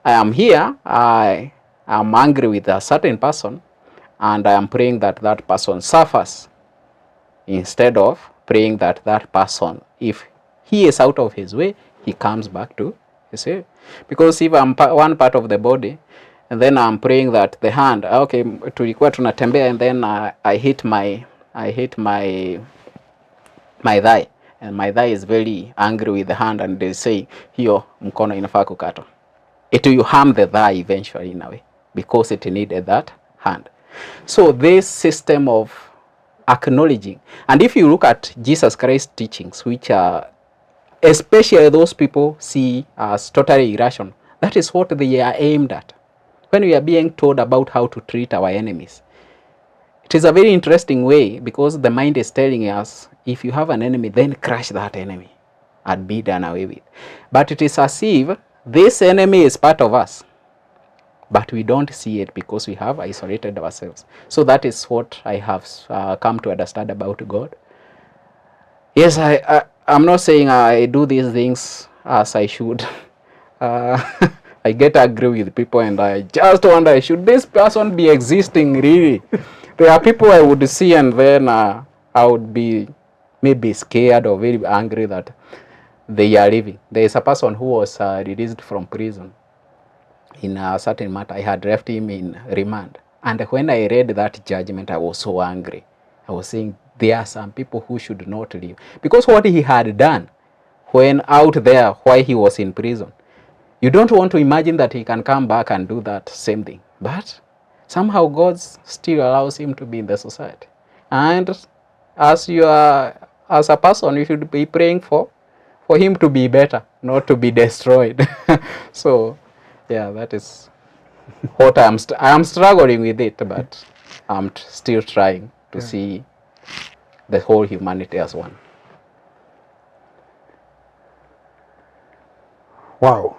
S2: I am here, I am angry with a certain person and I am praying that that person suffers instead of praying that that person, if he is out of his way, he comes back to his way. Because if I'm one part of the body and then I'm praying that the hand, okay, tulikuwa tunatembea and then I hit my thigh, and my thigh is very angry with the hand and they say hiyo mkono inafaa kukatwa. It will harm the thigh eventually in a way because it needed that hand. So this system of acknowledging, and if you look at Jesus Christ's teachings, which are especially those people see as totally irrational, that is what they are aimed at. When we are being told about how to treat our enemies, it is a very interesting way because the mind is telling us, if you have an enemy, then crush that enemy and be done away with. But it is as if this enemy is part of us, but we don't see it because we have isolated ourselves. So that is what I have come to understand about God. Yes, I'm not saying I do these things as I should. I get angry with people and I just wonder, should this person be existing really? There are people I would see and then I would be maybe scared or very angry that they are living. There is a person who was released from prison in a certain matter. I had left him in remand. And when I read that judgment, I was so angry. I was saying, there are some people who should not live. Because what he had done when out there, while he was in prison, you don't want to imagine that he can come back and do that same thing. But somehow God still allows him to be in the society. And as a person, you should be praying for him to be better, not to be destroyed. So, yeah, that is what I am struggling with it, but I'm still trying to see the whole humanity as one.
S1: Wow.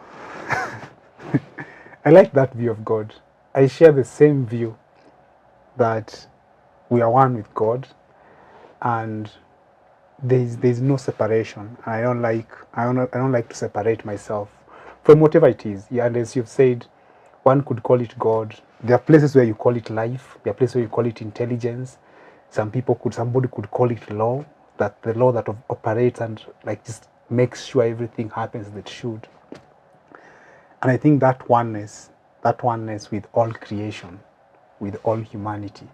S1: I like that view of God. I share the same view that we are one with God and there's no separation. I don't like to separate myself from whatever it is. Yeah, and as you've said, one could call it God. There are places where you call it life. There are places where you call it intelligence. Somebody could call it law, that the law that operates and like just makes sure everything happens as it should. And I think that oneness with all creation, with all humanity,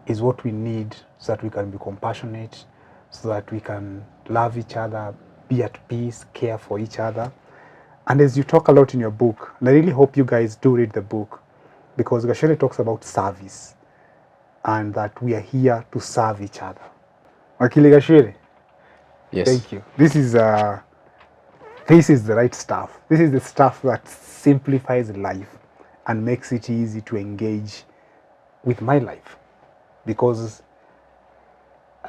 S1: is what we need so that we can be compassionate, so that we can love each other, be at peace, care for each other. And as you talk a lot in your book, and I really hope you guys do read the book, because Gachuiri talks about service and that we are here to serve each other. Wakili Gachuiri,
S2: yes.
S1: Thank you. This is the right stuff. This is the stuff that simplifies life and makes it easy to engage with my life, because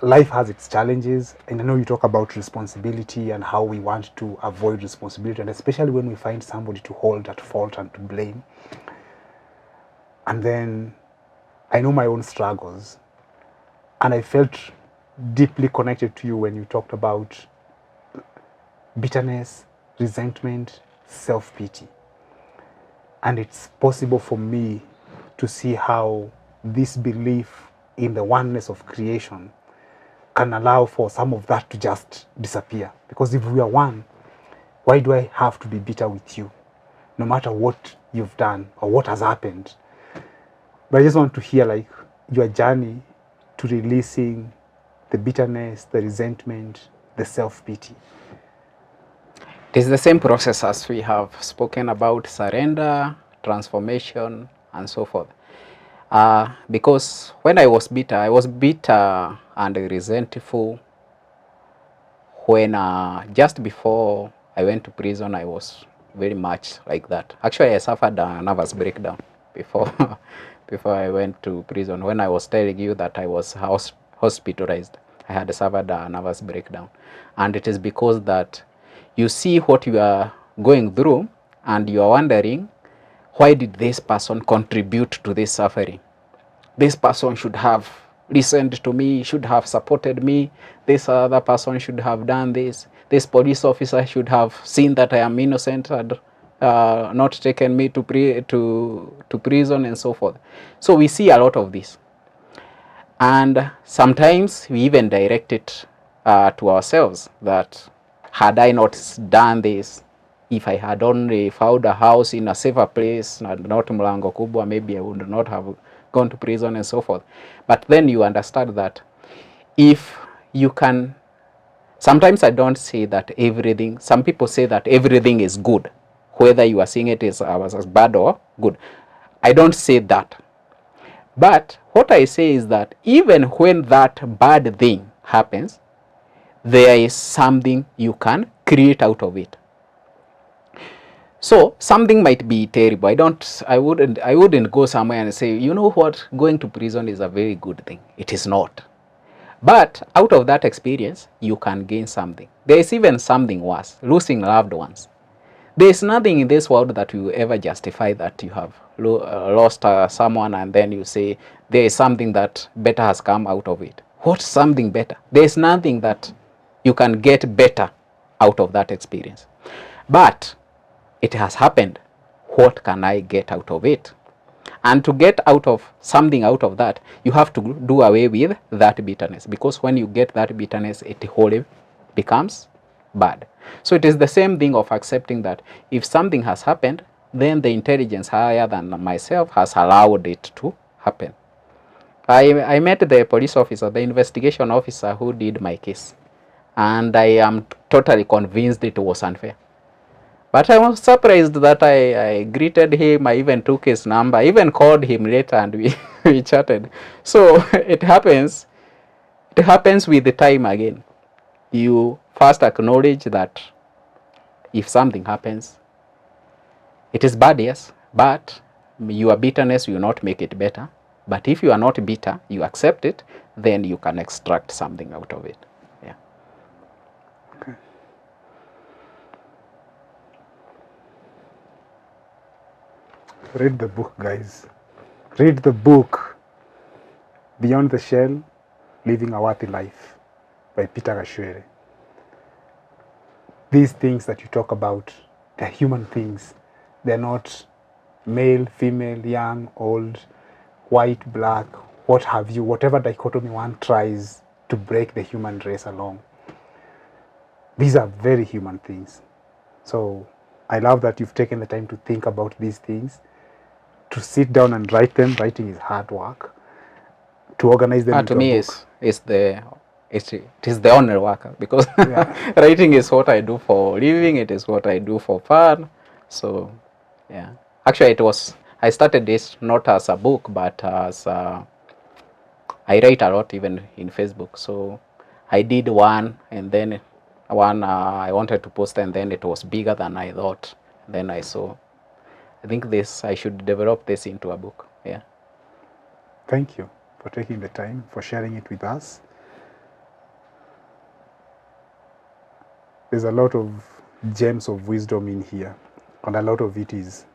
S1: life has its challenges, and I know you talk about responsibility and how we want to avoid responsibility, and especially when we find somebody to hold at fault and to blame. And then I know my own struggles, and I felt deeply connected to you when you talked about bitterness, resentment, self-pity. And it's possible for me to see how this belief in the oneness of creation can allow for some of that to just disappear. Because if we are one, why do I have to be bitter with you, no matter what you've done or what has happened? But I just want to hear like your journey to releasing the bitterness, the resentment, the self-pity.
S2: It is the same process as we have spoken about: surrender, transformation, and so forth. Because when I was bitter and resentful when just before I went to prison. I was very much like that. Actually, I suffered a nervous breakdown before before I went to prison. When I was telling you that I was hospitalized, I had suffered a nervous breakdown, and it is because that you see what you are going through, and you are wondering, why did this person contribute to this suffering? This person should have listened to me, should have supported me. This other person should have done this. This police officer should have seen that I am innocent and not taken me to prison and so forth. So we see a lot of this. And sometimes we even direct it to ourselves that, had I not done this, if I had only found a house in a safer place, not Mlango Kubwa, maybe I would not have gone to prison and so forth. But then you understand that if you can, sometimes I don't say that everything, some people say that everything is good, whether you are seeing it as bad or good. I don't say that. But what I say is that even when that bad thing happens, there is something you can create out of it. So something might be terrible. I wouldn't go somewhere and say, you know what, going to prison is a very good thing. It is not. But out of that experience, you can gain something. There is even something worse: losing loved ones. There is nothing in this world that will ever justify that you have lost someone and then you say there is something that better has come out of it. What's something better? There is nothing that you can get better out of that experience. But it has happened. What can I get out of it? And to get out of something out of that, you have to do away with that bitterness, because when you get that bitterness, it wholly becomes bad. So it is the same thing of accepting that if something has happened, then the intelligence higher than myself has allowed it to happen. I met the police officer, the investigation officer who did my case, and I am totally convinced it was unfair. But I was surprised that I greeted him. I even took his number. I even called him later and we chatted. So it happens with the time again. You first acknowledge that if something happens, it is bad, yes, but your bitterness will not make it better. But if you are not bitter, you accept it, then you can extract something out of it. Yeah.
S1: Okay. Read the book, guys. Read the book, Beyond the Shell, Living a Worthy Life by Peter Gachuiri. These things that you talk about, they're human things. They're not male, female, young, old, white, black, what have you, whatever dichotomy one tries to break the human race along. These are very human things. So I love that you've taken the time to think about these things, to sit down and write them. Writing is hard work. To organize them into
S2: To me,
S1: a book.
S2: it is the only work, because
S1: Yeah.
S2: writing is what I do for living. It is what I do for fun. So, yeah. Actually, I started this not as a book, but as I write a lot even in Facebook. So I did one, and then one I wanted to post, and then it was bigger than I thought. Then I think I should develop this into a book. Yeah.
S1: Thank you for taking the time, for sharing it with us. There's a lot of gems of wisdom in here, and a lot of it is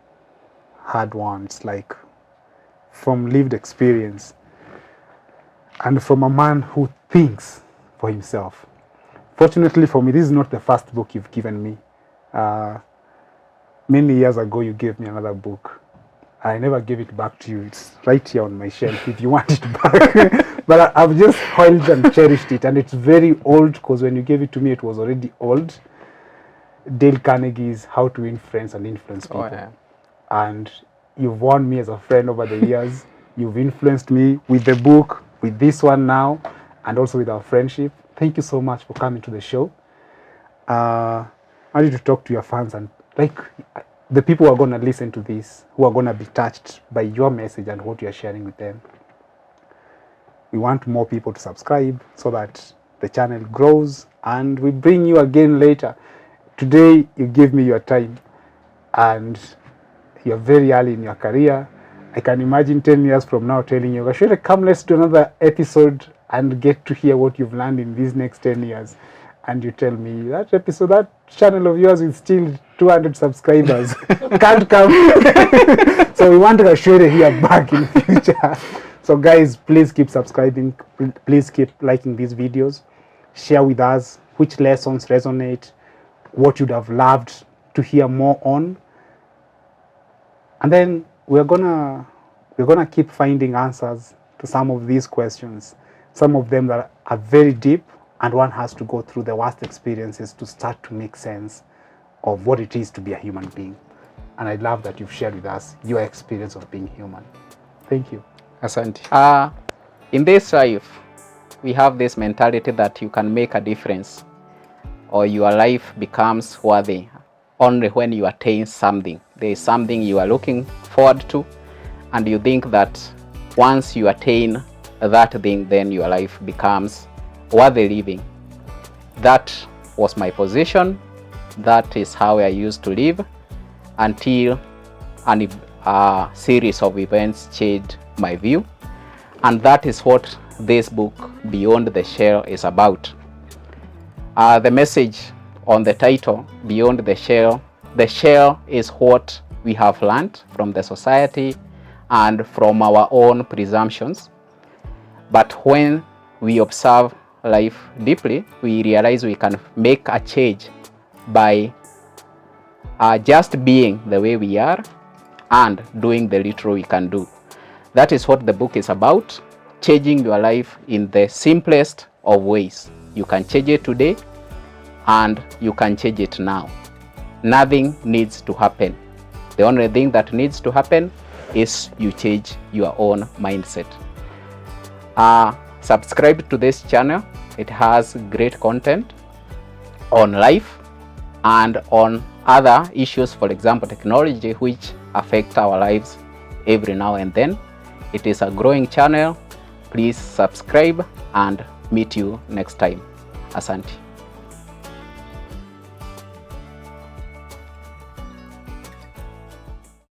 S1: hard ones, like from lived experience and from a man who thinks for himself. Fortunately for me, this is not the first book you've given me. Many years ago, you gave me another book. I never gave it back to you. It's right here on my shelf if you want it back. But I've just held and cherished it. And it's very old because when you gave it to me, it was already old. Dale Carnegie's How to Influence and Influence People.
S2: Oh, yeah.
S1: And you've won me as a friend over the years. You've influenced me with the book, with this one now, and also with our friendship. Thank you so much for coming to the show. I want you to talk to your fans and like the people who are going to listen to this, who are going to be touched by your message and what you are sharing with them. We want more people to subscribe so that the channel grows and we bring you again later. Today, you give me your time and you're very early in your career. I can imagine 10 years from now telling you, Gachuiri, come, let's do another episode and get to hear what you've learned in these next 10 years. And you tell me, that episode, that channel of yours is still 200 subscribers. Can't come. So we want Gachuiri here back in the future. So guys, please keep subscribing. Please keep liking these videos. Share with us which lessons resonate, what you'd have loved to hear more on. And then we're gonna keep finding answers to some of these questions. Some of them that are very deep, and one has to go through the worst experiences to start to make sense of what it is to be a human being. And I love that you've shared with us your experience of being human. Thank you.
S2: Asante. In this life, we have this mentality that you can make a difference or your life becomes worthy only when you attain something. There is something you are looking forward to, and you think that once you attain that thing, then your life becomes worthy living. That was my position. That is how I used to live until a series of events changed my view. And that is what this book, Beyond the Shell, is about. The message on the title, Beyond the Shell is what we have learned from the society and from our own presumptions. But when we observe life deeply, we realize we can make a change by just being the way we are and doing the little we can do. That is what the book is about, changing your life in the simplest of ways. You can change it today and you can change it now. Nothing needs to happen. The only thing that needs to happen is you change your own mindset. Subscribe to this channel. It has great content on life and on other issues, for example, technology, which affect our lives every now and then. It is a growing channel. Please subscribe and meet you next time. Asante.